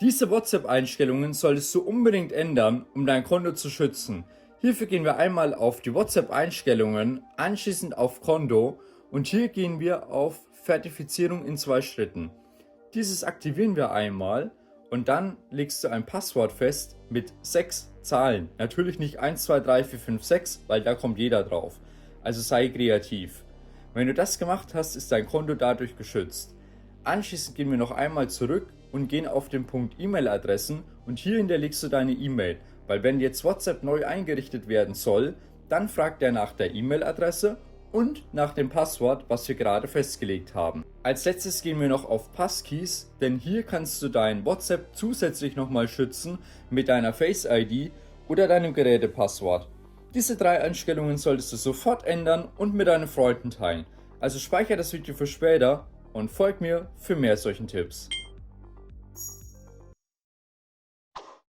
Diese WhatsApp-Einstellungen solltest du unbedingt ändern, um dein Konto zu schützen. Hierfür gehen wir einmal auf die WhatsApp-Einstellungen, anschließend auf Konto und hier gehen wir auf Verifizierung in 2 Schritten. Dieses aktivieren wir einmal und dann legst du ein Passwort fest mit 6 Zahlen. Natürlich nicht 1, 2, 3, 4, 5, 6, weil da kommt jeder drauf. Also sei kreativ. Wenn du das gemacht hast, ist dein Konto dadurch geschützt. Anschließend gehen wir noch einmal zurück und gehen auf den Punkt E-Mail-Adressen und hier hinterlegst du deine E-Mail, weil wenn jetzt WhatsApp neu eingerichtet werden soll, dann fragt er nach der E-Mail-Adresse und nach dem Passwort, was wir gerade festgelegt haben. Als letztes gehen wir noch auf Passkeys, denn hier kannst du dein WhatsApp zusätzlich nochmal schützen mit deiner Face-ID oder deinem Gerätepasswort. Diese 3 Einstellungen solltest du sofort ändern und mit deinen Freunden teilen. Also speichere das Video für später und folg mir für mehr solchen Tipps.